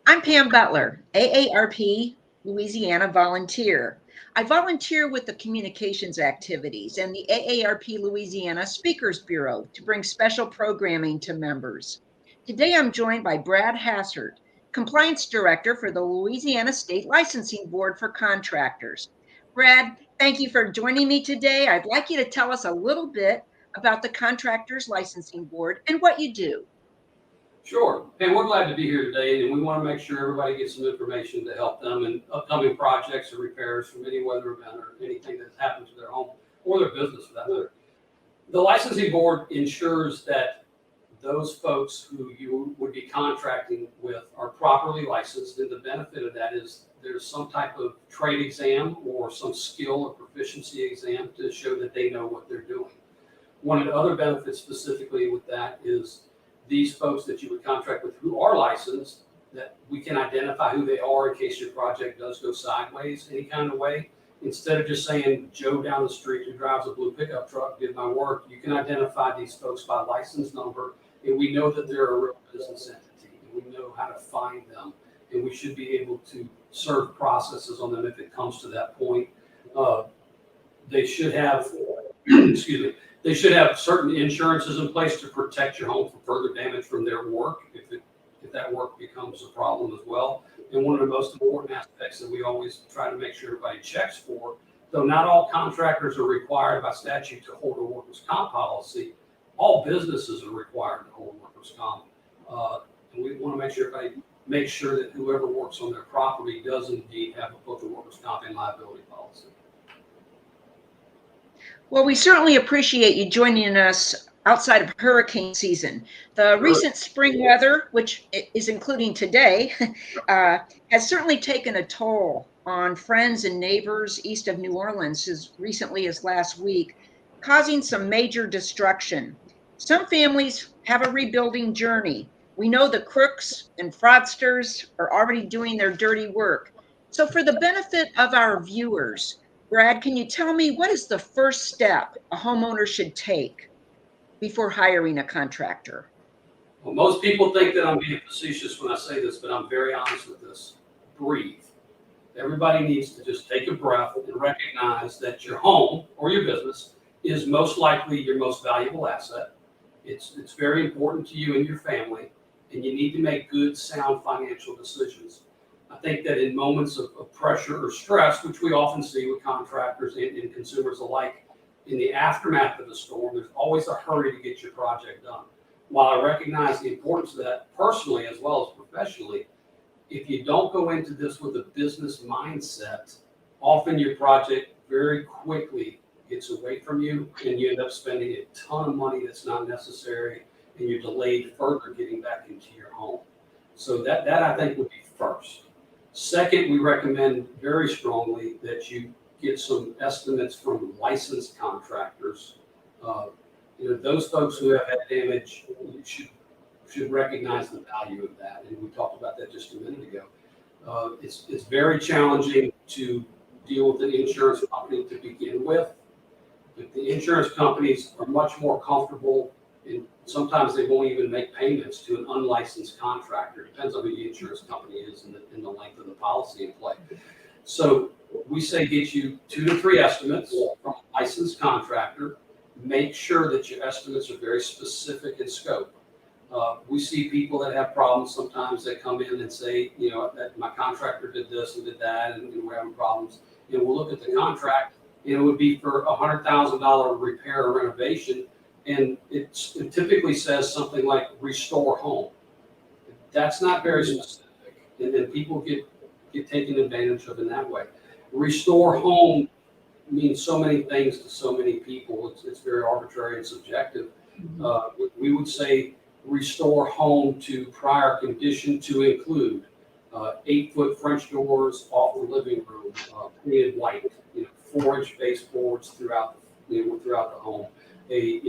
I'm Pam Butler, AARP Louisiana volunteer. I volunteer with the communications activities and the AARP Louisiana Speakers Bureau to bring special programming to members. Today I'm joined by Brad Hassert, Compliance Director for the Louisiana State Licensing Board for Contractors. Brad, thank you for joining me today. I'd like you to tell us a little bit about the Contractors Licensing Board and what you do. Sure. And we're glad to be here today, and we want to make sure everybody gets some information to help them in upcoming projects or repairs from any weather event or anything that's happened to their home or their business for that matter. The licensing board ensures that those folks who you would be contracting with are properly licensed, and the benefit of that is there's some type of trade exam or some skill or proficiency exam to show that they know what they're doing. One of the other benefits specifically with that is these folks that you would contract with who are licensed, that we can identify who they are in case your project does go sideways any kind of way. Instead of just saying Joe down the street who drives a blue pickup truck did my work, you can identify these folks by license number, and we know that they're a real business entity, and we know how to find them, and we should be able to serve processes on them if it comes to that point. They should have, excuse me, they should have certain insurances in place to protect your home from further damage from their work if that work becomes a problem as well. And one of the most important aspects that we always try to make sure everybody checks for, though not all contractors are required by statute to hold a workers' comp policy, all businesses are required to hold workers' comp. And we want to make sure everybody makes sure that whoever works on their property does indeed have both a workers' comp and liability policy. Well, we certainly appreciate you joining us outside of hurricane season. The recent spring weather, which is including today, has certainly taken a toll on friends and neighbors east of New Orleans as recently as last week, causing some major destruction. Some families have a rebuilding journey. We know the crooks and fraudsters are already doing their dirty work. So for the benefit of our viewers, Brad, can you tell me what is the first step a homeowner should take before hiring a contractor? Well, most people think that I'm being facetious when I say this, but I'm very honest with this. Breathe. Everybody needs to just take a breath and recognize that your home or your business is most likely your most valuable asset. It's very important to you and your family, and you need to make good, sound financial decisions. I think that in moments of pressure or stress, which we often see with contractors and consumers alike, in the aftermath of the storm, there's always a hurry to get your project done. While I recognize the importance of that personally as well as professionally, if you don't go into this with a business mindset, often your project very quickly gets away from you and you end up spending a ton of money that's not necessary, and you're delayed further getting back into your home. So that I think would be first. Second, we recommend very strongly that you get some estimates from licensed contractors. Those folks who have had damage should recognize the value of that, and we talked about that just a minute ago. It's very challenging to deal with an insurance company to begin with, but the insurance companies are much more comfortable, and sometimes they won't even make payments to an unlicensed contractor. Depends on who the insurance company is and the length of the policy in play. So we say get you 2 to 3 estimates from a licensed contractor. Make sure that your estimates are very specific in scope. We see people that have problems sometimes that come in and say, that my contractor did this and did that, and we're having problems. And we'll look at the contract, and it would be for a $100,000 repair or renovation. And it typically says something like restore home. That's not very specific, and then people get taken advantage of in that way. Restore home means so many things to so many people. It's very arbitrary and subjective. We would say restore home to prior condition to include 8-foot French doors off the living room, painted white, 4-inch baseboards throughout the home. A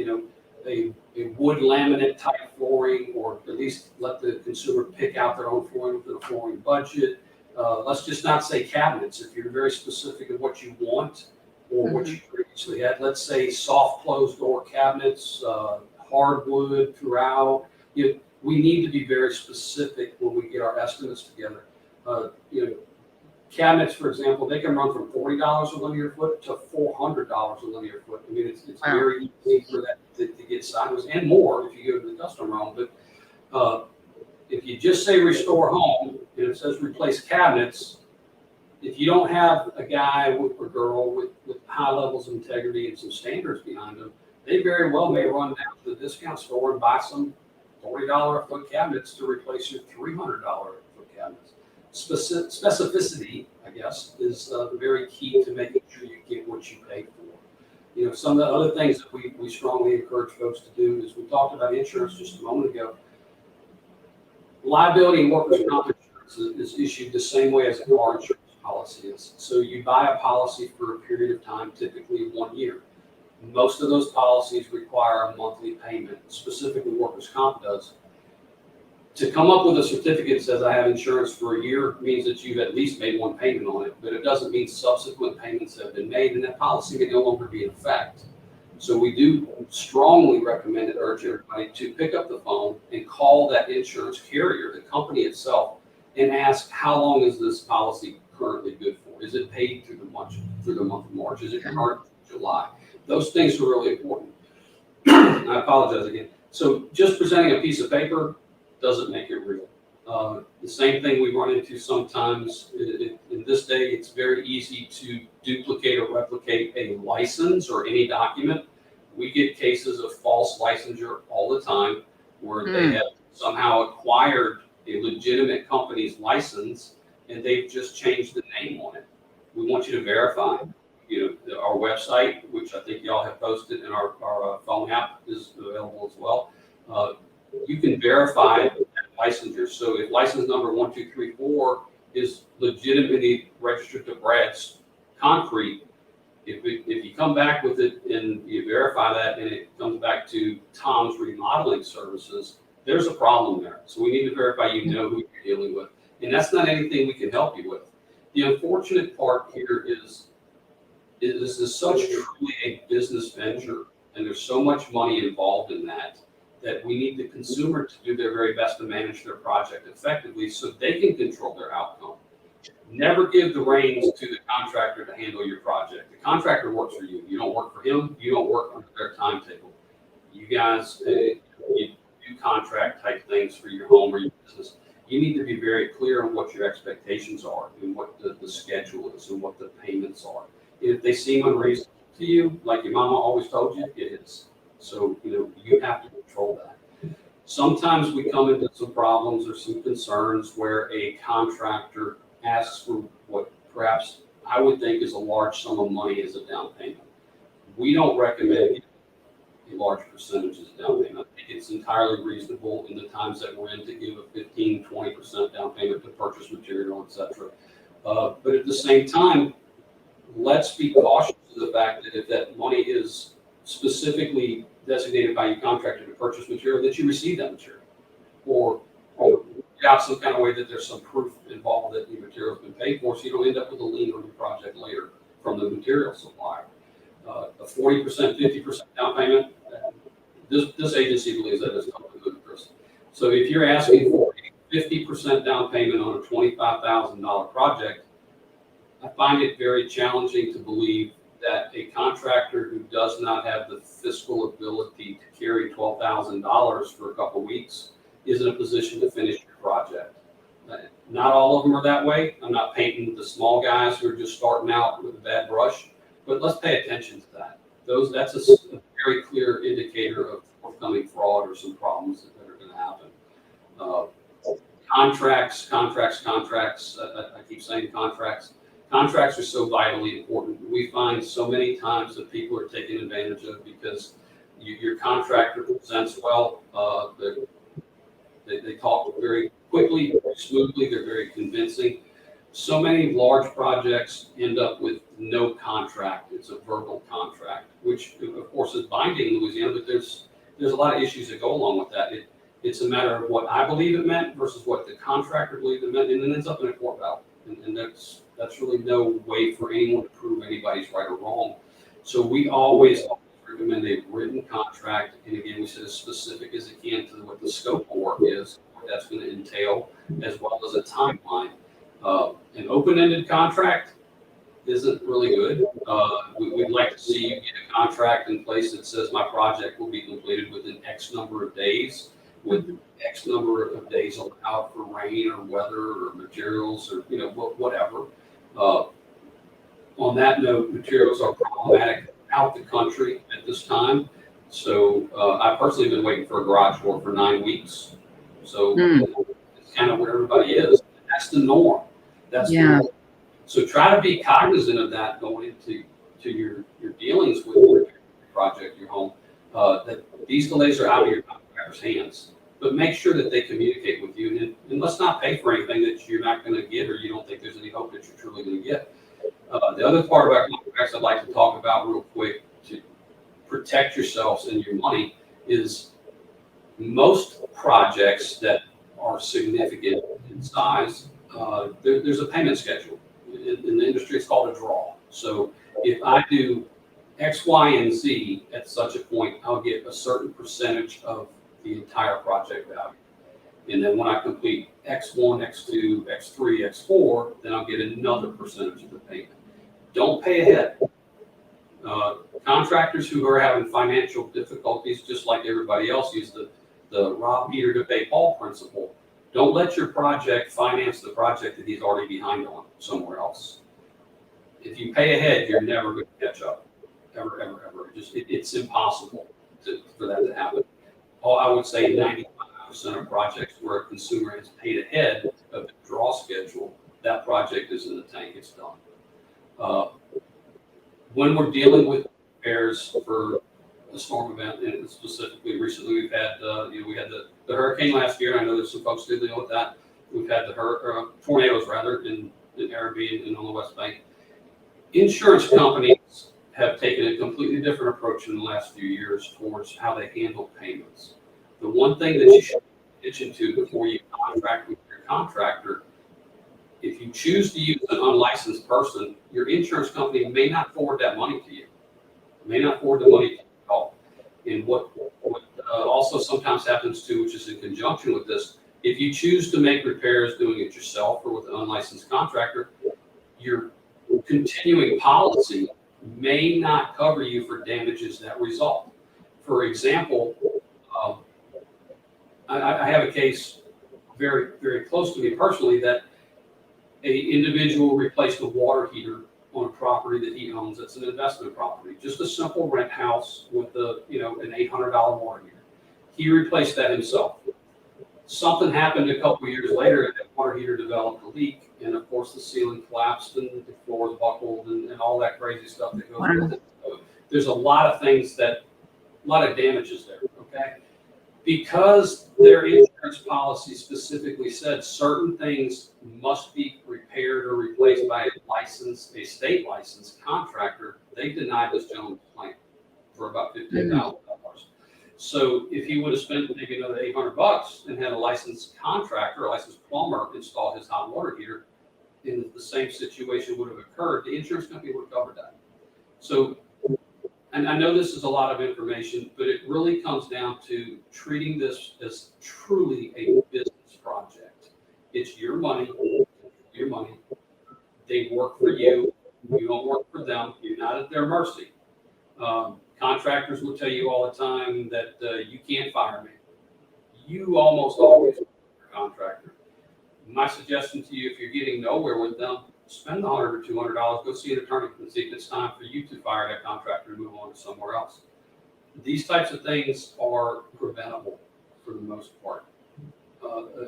wood laminate type flooring, or at least let the consumer pick out their own flooring within a flooring budget. Let's just not say cabinets. If you're very specific of what you want or what you previously had, let's say soft closed door cabinets, hardwood throughout. we need to be very specific when we get our estimates together. Cabinets, for example, they can run from $40 a linear foot to $400 a linear foot. I mean, it's Wow. very easy for that to get sideways, and more if you go to the custom realm. But if you just say restore home and it says replace cabinets, if you don't have a guy or girl with high levels of integrity and some standards behind them, they very well may run down to the discount store and buy some $40 a foot cabinets to replace your $300 a foot cabinets. Specificity, I guess, is very key to making sure you get what you pay for. Some of the other things that we strongly encourage folks to do is we talked about insurance just a moment ago. Liability and workers' comp insurance is issued the same way as a car insurance policy is. So you buy a policy for a period of time, typically 1 year. Most of those policies require a monthly payment, specifically workers' comp does. To come up with a certificate that says I have insurance for a year means that you've at least made one payment on it, but it doesn't mean subsequent payments have been made, and that policy may no longer be in effect. So we do strongly recommend and urge everybody to pick up the phone and call that insurance carrier, the company itself, and ask how long is this policy currently good for? Is it paid through the month of March? Is it current through July? Those things are really important. I apologize again. So just presenting a piece of paper doesn't make it real. The same thing we run into sometimes in this day, it's very easy to duplicate or replicate a license or any document. We get cases of false licensure all the time where they have somehow acquired a legitimate company's license and they've just changed the name on it. We want you to verify. Our website, which I think y'all have posted, and our phone app is available as well. You can verify that licensure. So if license number 1234 is legitimately registered to Brad's Concrete, if you come back with it and you verify that and it comes back to Tom's Remodeling Services, there's a problem there. So we need to verify you know who you're dealing with. And that's not anything we can help you with. The unfortunate part here is this is such truly a business venture, and there's so much money involved in that we need the consumer to do their very best to manage their project effectively so they can control their outcome. Never give the reins to the contractor to handle your project. The contractor works for you. You don't work for him. You don't work under their timetable. You guys, you do contract type things for your home or your business. You need to be very clear on what your expectations are and what the schedule is and what the payments are. If they seem unreasonable to you, like your mama always told you, it is. So, you have to control that. Sometimes we come into some problems or some concerns where a contractor asks for what perhaps I would think is a large sum of money as a down payment. We don't recommend a large percentage as a down payment. I think it's entirely reasonable in the times that we're in to give a 15, 20% down payment to purchase material, etc. But at the same time, let's be cautious of the fact that if that money is specifically designated by your contractor to purchase material, that you receive that material, or out some kind of way that there's some proof involved that the material has been paid for, so you don't end up with a lien on your project later from the material supplier. A 40%, 50% down payment, this agency believes that is totally ludicrous. So if you're asking for a 50% down payment on a $25,000 project, I find it very challenging to believe that a contractor who does not have the fiscal ability to carry $12,000 for a couple of weeks is in a position to finish your project. Not all of them are that way. I'm not painting the small guys who are just starting out with a bad brush, but let's pay attention to that. That's a very clear indicator of forthcoming fraud or some problems that are going to happen. Contracts. I keep saying contracts. Contracts are so vitally important. We find so many times that people are taken advantage of because your contractor presents well. They talk very quickly, very smoothly. They're very convincing. So many large projects end up with no contract. It's a verbal contract, which of course is binding in Louisiana, but there's a lot of issues that go along with that. It's a matter of what I believe it meant versus what the contractor believed it meant, and then ends up in a court battle. And that's really no way for anyone to prove anybody's right or wrong. So we always recommend a written contract. And again, we said as specific as it can to what the scope of work is, what that's going to entail, as well as a timeline. An open-ended contract isn't really good. We'd like to see you get a contract in place that says my project will be completed within X number of days, with X number of days allowed for rain or weather or materials or whatever. On that note, materials are problematic out the country at this time. So I've personally been waiting for a garage door for 9 weeks. So it's kind of where everybody is. That's the norm. That's the norm. So try to be cognizant of that going into your dealings with your project, your home, that these delays are out of your contractor's hands. But make sure that they communicate with you, and let's not pay for anything that you're not going to get or you don't think there's any hope that you're truly going to get. The other part about contracts I'd like to talk about real quick to protect yourselves and your money is most projects that are significant in size, there's a payment schedule. In the industry, it's called a draw. So if I do X, Y, and Z at such a point, I'll get a certain percentage of the entire project value. And then when I complete X1, X2, X3, X4, then I'll get another percentage of the payment. Don't pay ahead. Contractors who are having financial difficulties, just like everybody else, use the rob Peter to pay Paul principle. Don't let your project finance the project that he's already behind on somewhere else. If you pay ahead, you're never going to catch up. Ever, ever, ever. It's impossible for that to happen. I would say 95% of projects where a consumer has paid ahead of the draw schedule, that project is in the tank, it's done. When we're dealing with repairs for a storm event, and specifically recently we've had, we had the hurricane last year. I know there's some folks still dealing with that. We've had the tornadoes rather in Arabian and on the West Bank. Insurance companies have taken a completely different approach in the last few years towards how they handle payments. The one thing that you should pay attention to before you contract with your contractor, if you choose to use an unlicensed person, your insurance company may not forward that money to you. May not forward the money to you at all. And what also sometimes happens too, which is in conjunction with this, if you choose to make repairs doing it yourself or with an unlicensed contractor, your continuing policy may not cover you for damages that result. For example, I have a case very, very close to me personally that an individual replaced a water heater on a property that he owns. That's an investment property, just a simple rent house with an $800 water heater. He replaced that himself. Something happened a couple of years later, and that water heater developed a leak, and of course the ceiling collapsed and the floors buckled and all that crazy stuff that goes with it. So there's a lot of things a lot of damages there. Okay, because their insurance policy specifically said certain things must be repaired or replaced by a state licensed contractor, they denied this gentleman's claim for about $15,000. So if he would have spent maybe another $800 and had a licensed contractor, a licensed plumber install his hot water heater, and the same situation would have occurred, the insurance company would have covered that. So, and I know this is a lot of information, but it really comes down to treating this as truly a business project. It's your money, They work for you. You don't work for them. You're not at their mercy. Contractors will tell you all the time that you can't fire me. You almost always work for a contractor. My suggestion to you, if you're getting nowhere with them, spend $100 or $200, go see an attorney and see if it's time for you to fire that contractor and move on to somewhere else. These types of things are preventable for the most part.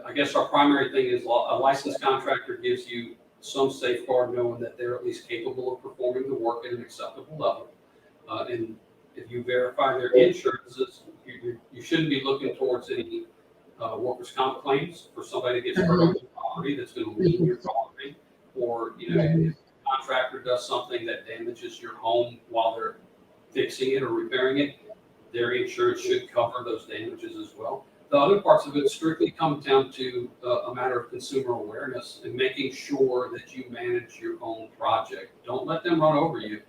I guess our primary thing is a licensed contractor gives you some safeguard knowing that they're at least capable of performing the work at an acceptable level. And if you verify their insurances, you shouldn't be looking towards any workers' comp claims for somebody that gets hurt on your property that's going to lien your property, or if a contractor does something that damages your home while they're fixing it or repairing it, their insurance should cover those damages as well. The other parts of it strictly come down to a matter of consumer awareness and making sure that you manage your own project. Don't let them run over you.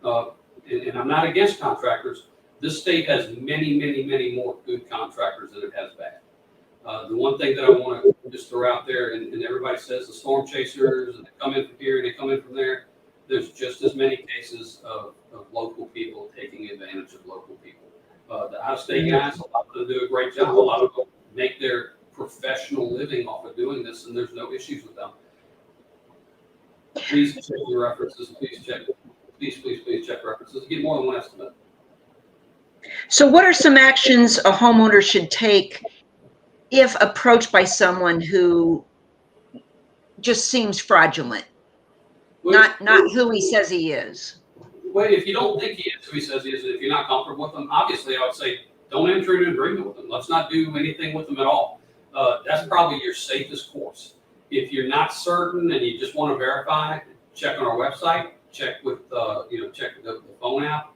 And I'm not against contractors. This state has many, many, many more good contractors than it has bad. The one thing that I want to just throw out there, and everybody says the storm chasers, and they come in from here and they come in from there. There's just as many cases of local people taking advantage of local people. The out-of-state guys, a lot of them do a great job. A lot of them make their professional living off of doing this, and there's no issues with them. Please check your references. Please check references. Get more than one estimate. So what are some actions a homeowner should take if approached by someone who just seems fraudulent? Not who he says he is. Well, if you don't think he is who he says he is, if you're not comfortable with him, obviously I would say don't enter into an agreement with him. Let's not do anything with him at all. That's probably your safest course. If you're not certain and you just want to verify, check on our website, check with check the phone app.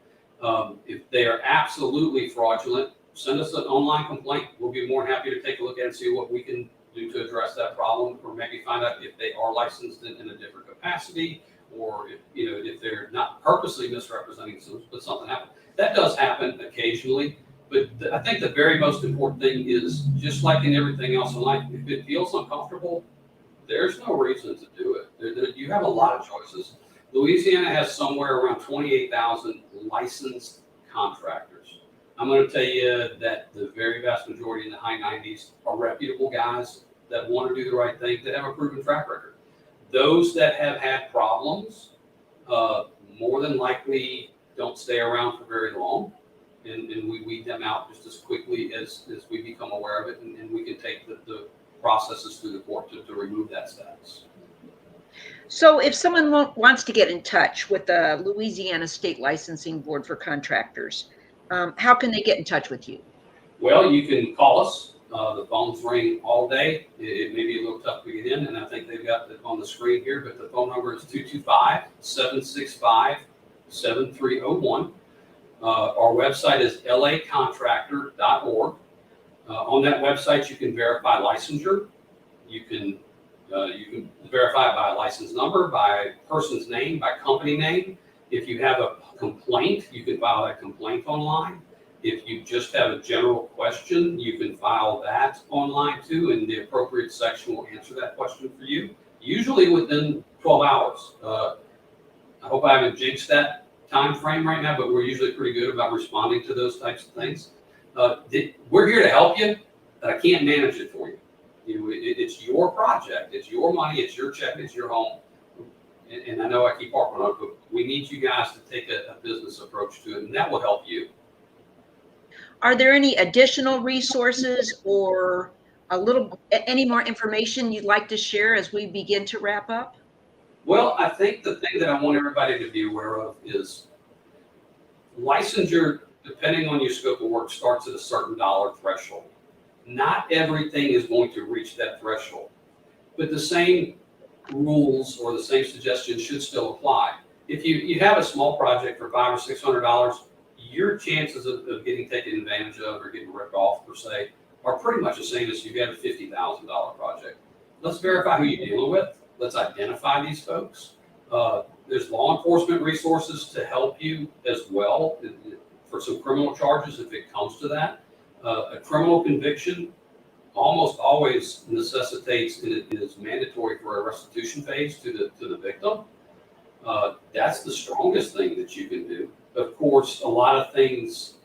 If they are absolutely fraudulent, send us an online complaint. We'll be more than happy to take a look at it and see what we can do to address that problem, or maybe find out if they are licensed in a different capacity, or if they're not purposely misrepresenting but something happened. That does happen occasionally, but I think the very most important thing is, just like in everything else in life, if it feels uncomfortable, there's no reason to do it. You have a lot of choices. Louisiana has somewhere around 28,000 licensed contractors. I'm going to tell you that the very vast majority, in the high 90s, are reputable guys that want to do the right thing, that have a proven track record. Those that have had problems, more than likely don't stay around for very long, and we weed them out just as quickly as we become aware of it, and we can take the processes through the court to remove that status. So if someone wants to get in touch with the Louisiana State Licensing Board for Contractors, how can they get in touch with you? Well, you can call us. The phones ring all day. It may be a little tough to get in, and I think they've got it on the screen here, but the phone number is 225-765-7301. Our website is lacontractor.org. On that website, you can verify licensure. You can verify it by license number, by person's name, by company name. If you have a complaint, you can file that complaint online. If you just have a general question, you can file that online too, and the appropriate section will answer that question for you, usually within 12 hours. I hope I haven't jinxed that time frame right now, but we're usually pretty good about responding to those types of things. We're here to help you, but I can't manage it for you. It's your project, it's your money, it's your check, it's your home. And I know I keep harping on it, but we need you guys to take a business approach to it, and that will help you. Are there any additional resources or any more information you'd like to share as we begin to wrap up? Well, I think the thing that I want everybody to be aware of is licensure, depending on your scope of work, starts at a certain dollar threshold. Not everything is going to reach that threshold, but the same rules or the same suggestions should still apply. If you have a small project for $500 or $600, your chances of getting taken advantage of or getting ripped off, per se, are pretty much the same as if you had a $50,000 project. Let's verify who you're dealing with. Let's identify these folks. There's law enforcement resources to help you as well for some criminal charges if it comes to that. A criminal conviction almost always necessitates, and it is mandatory for a restitution phase to the victim. That's the strongest thing that you can do. Of course, a lot of things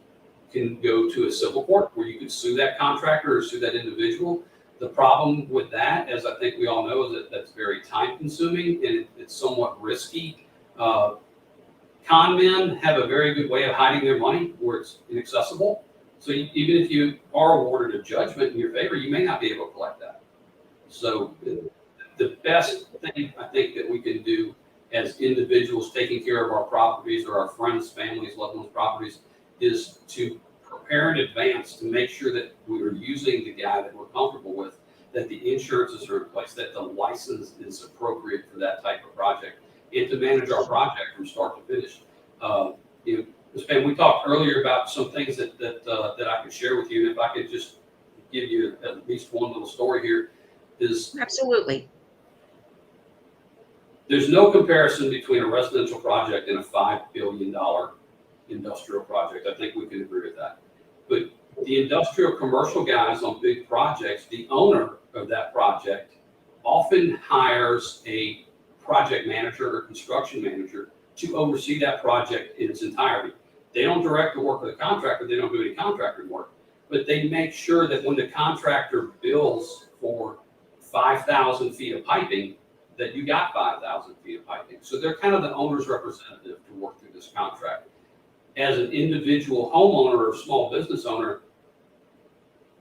can go to a civil court where you could sue that contractor or sue that individual. The problem with that, as I think we all know, is that that's very time consuming and it's somewhat risky. Con men have a very good way of hiding their money where it's inaccessible. So even if you are awarded a judgment in your favor, you may not be able to collect that. So the best thing I think that we can do as individuals taking care of our properties or our friends, families, loved ones' properties is to prepare in advance to make sure that we are using the guy that we're comfortable with, that the insurances are in place, that the license is appropriate for that type of project, and to manage our project from start to finish. Ms. Pam, we talked earlier about some things that I could share with you, and if I could just give you at least one little story here, is absolutely. There's no comparison between a residential project and a $5 billion industrial project. I think we can agree with that. But the industrial commercial guys on big projects, the owner of that project often hires a project manager or construction manager to oversee that project in its entirety. They don't direct the work of the contractor, they don't do any contractor work, but they make sure that when the contractor bills for 5,000 feet of piping, that you got 5,000 feet of piping. So they're kind of the owner's representative to work through this contract. As an individual homeowner or small business owner,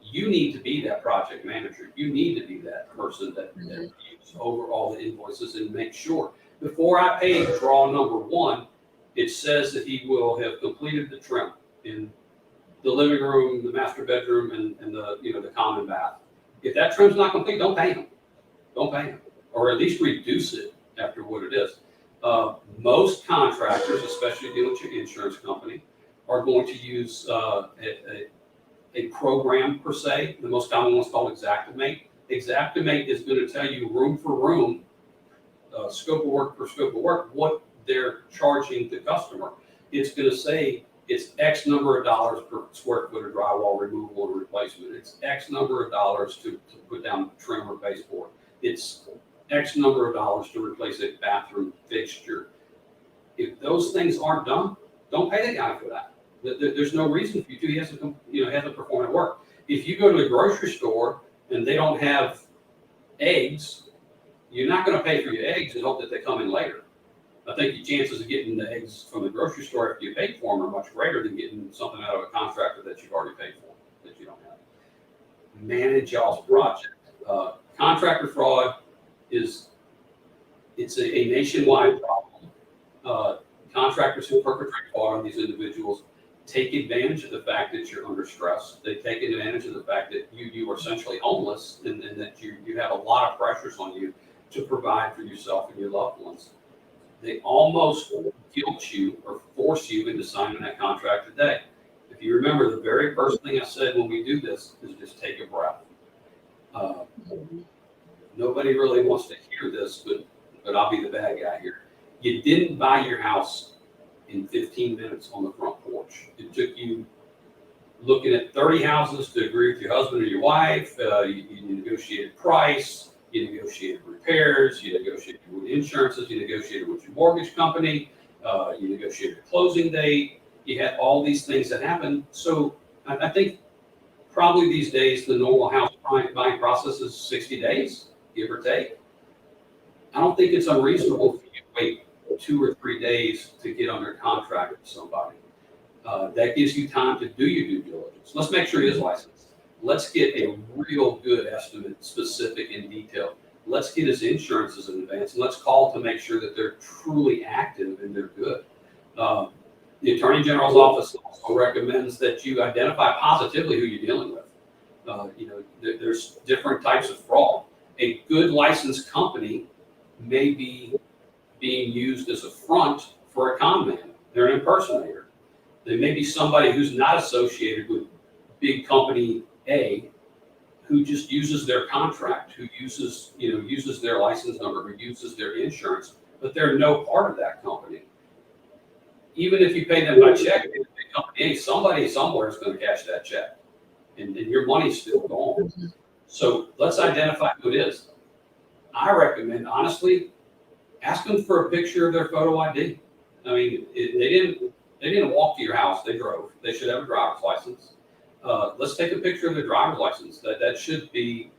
you need to be that project manager. You need to be that person that keeps over all the invoices and make sure. Before I pay draw number one, it says that he will have completed the trim in the living room, the master bedroom, and the the common bath. If that trim's not complete, don't pay him. Don't pay him, or at least reduce it after what it is. Most contractors, especially dealing with your insurance company, are going to use a program per se. The most common one is called Xactimate. Xactimate is going to tell you room for room, scope of work per scope of work, what they're charging the customer. It's going to say it's X number of dollars per square foot of drywall removal and replacement. It's X number of dollars to put down trim or baseboard. It's X number of dollars to replace a bathroom fixture. If those things aren't done, don't pay the guy for that. There's no reason for you to. He hasn't performed at work. If you go to the grocery store and they don't have eggs, you're not going to pay for your eggs and hope that they come in later. I think your chances of getting the eggs from the grocery store after you paid for them are much greater than getting something out of a contractor that you've already paid for, that you don't have. Manage y'all's project. Contractor fraud it's a nationwide problem. Contractors who perpetrate fraud on these individuals take advantage of the fact that you're under stress. They take advantage of the fact that you are essentially homeless and that you have a lot of pressures on you to provide for yourself and your loved ones. They almost guilt you or force you into signing that contract today. If you remember, the very first thing I said when we do this is just take a breath. Nobody really wants to hear this, but I'll be the bad guy here. You didn't buy your house in 15 minutes on the front porch. It took you looking at 30 houses to agree with your husband or your wife. You negotiated price. You negotiated repairs, you negotiated with insurances, you negotiated with your mortgage company, you negotiated a closing date. You had all these things that happen. So I think probably these days the normal house buying process is 60 days, give or take. I don't think it's unreasonable for you to wait 2 or 3 days to get under contract with somebody. That gives you time to do your due diligence. Let's make sure he is licensed. Let's get a real good estimate, specific and detailed. Let's get his insurances in advance, and let's call to make sure that they're truly active and they're good. The Attorney General's office also recommends that you identify positively who you're dealing with. There's different types of fraud. A good licensed company may be being used as a front for a con man. They're an impersonator. They may be somebody who's not associated with big company A, who just uses their contract, who uses their license number, who uses their insurance, but they're no part of that company. Even if you pay them by check, company A, somebody somewhere is going to cash that check, and your money's still gone. So let's identify who it is. I recommend, honestly, ask them for a picture of their photo ID. I mean, they didn't walk to your house; they drove. They should have a driver's license. Let's take a picture of their driver's license. That should be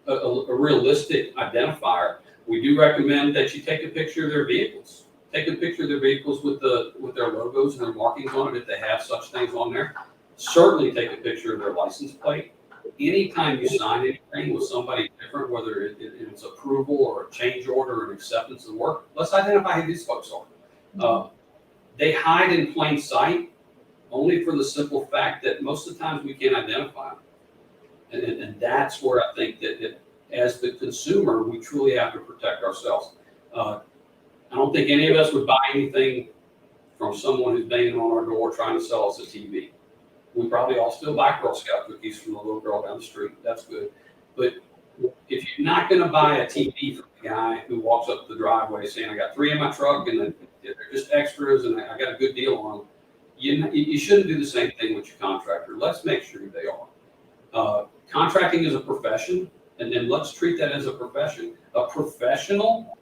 a realistic identifier. We do recommend that you take a picture of their vehicles. Take a picture of their vehicles with their logos and their markings on it if they have such things on there. Certainly take a picture of their license plate. Anytime you sign anything with somebody different, whether it's approval or a change order or an acceptance of work, let's identify who these folks are. They hide in plain sight only for the simple fact that most of the times we can't identify them. And that's where I think that as the consumer, we truly have to protect ourselves. I don't think any of us would buy anything from someone who's banging on our door trying to sell us a TV. We probably all still buy Girl Scout cookies from the little girl down the street. That's good. But if you're not going to buy a TV from the guy who walks up the driveway saying, I got 3 in my truck and they're just extras and I got a good deal on them, You shouldn't do the same thing with your contractor. Let's make sure they are. Contracting is a profession, and then let's treat that as a profession. A professional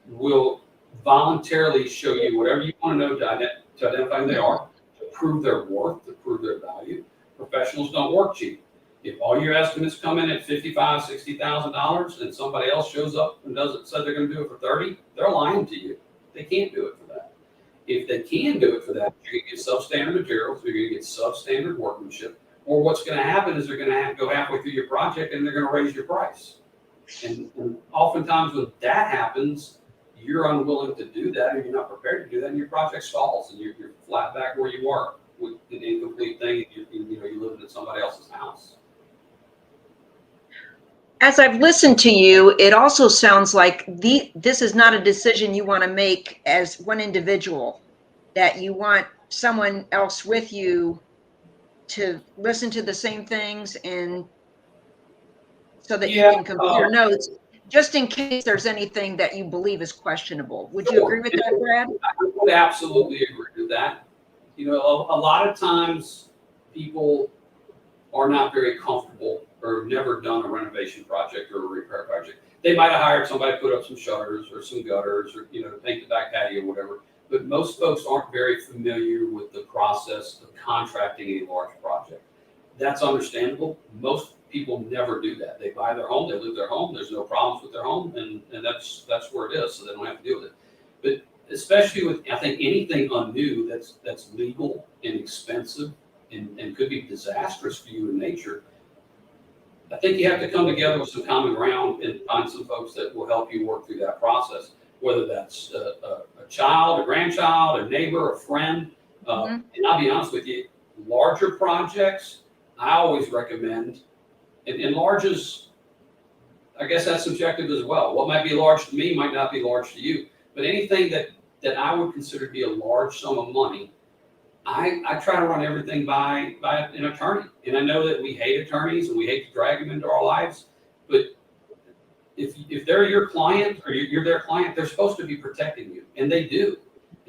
will voluntarily show you whatever you want to know to identify who they are, to prove their worth, to prove their value. Professionals don't work cheap. If all your estimates come in at $55,000, $60,000, and somebody else shows up and said they're going to do it for 30, they're lying to you. They can't do it for that. If they can do it for that, you're going to get substandard materials, you're going to get substandard workmanship, or what's going to happen is they're going to go halfway through your project and they're going to raise your price. And oftentimes when that happens, you're unwilling to do that, or you're not prepared to do that, and your project stalls, and you're flat back where you are with an incomplete thing, and you're living in somebody else's house. As I've listened to you, it also sounds like this is not a decision you want to make as one individual, that you want someone else with you to listen to the same things, and so that you can compare notes, just in case there's anything that you believe is questionable. Would you agree with that, Brad? I would absolutely agree with that. A lot of times people are not very comfortable or have never done a renovation project or a repair project. They might have hired somebody to put up some shutters or some gutters or, paint the back patio or whatever. But most folks aren't very familiar with the process of contracting a large project. That's understandable. Most people never do that. They buy their home, they live their home, there's no problems with their home, and that's where it is, so they don't have to deal with it. But especially with, I think, anything new that's legal and expensive and could be disastrous for you in nature, I think you have to come together with some common ground and find some folks that will help you work through that process, whether that's a child, a grandchild, a neighbor, a friend. And I'll be honest with you, larger projects, I always recommend, and large is, I guess that's subjective as well. What might be large to me might not be large to you, but anything that I would consider to be a large sum of money, I try to run everything by an attorney. And I know that we hate attorneys and we hate to drag them into our lives, but if they're your client or you're their client, they're supposed to be protecting you, and they do.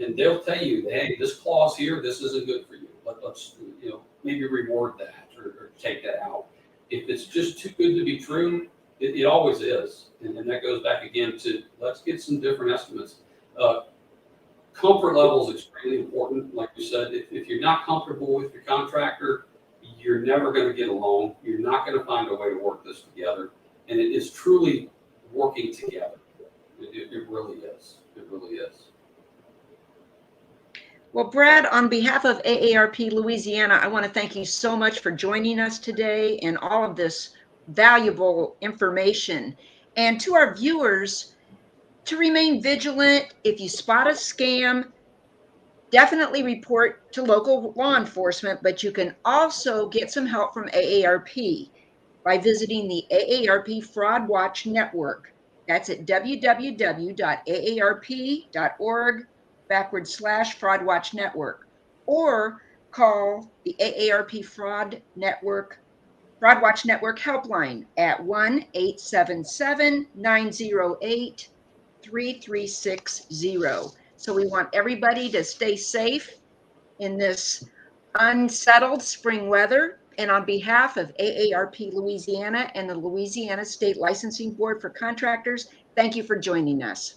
And they'll tell you, hey, this clause here, this isn't good for you. Let's maybe reward that or take that out. If it's just too good to be true, it always is. And that goes back again to, let's get some different estimates. Comfort level is extremely important. Like you said, if you're not comfortable with your contractor, you're never going to get along. You're not going to find a way to work this together. And it is truly working together. It really is. It really is. Well, Brad, on behalf of AARP Louisiana, I want to thank you so much for joining us today and all of this valuable information. And to our viewers, to remain vigilant. If you spot a scam, definitely report to local law enforcement, but you can also get some help from AARP by visiting the AARP Fraud Watch Network. That's at www.aarp.org/Fraud Watch Network, or call the AARP Fraud Watch Network helpline at 1-877-908-3360. So we want everybody to stay safe in this unsettled spring weather. And on behalf of AARP Louisiana and the Louisiana State Licensing Board for Contractors, thank you for joining us.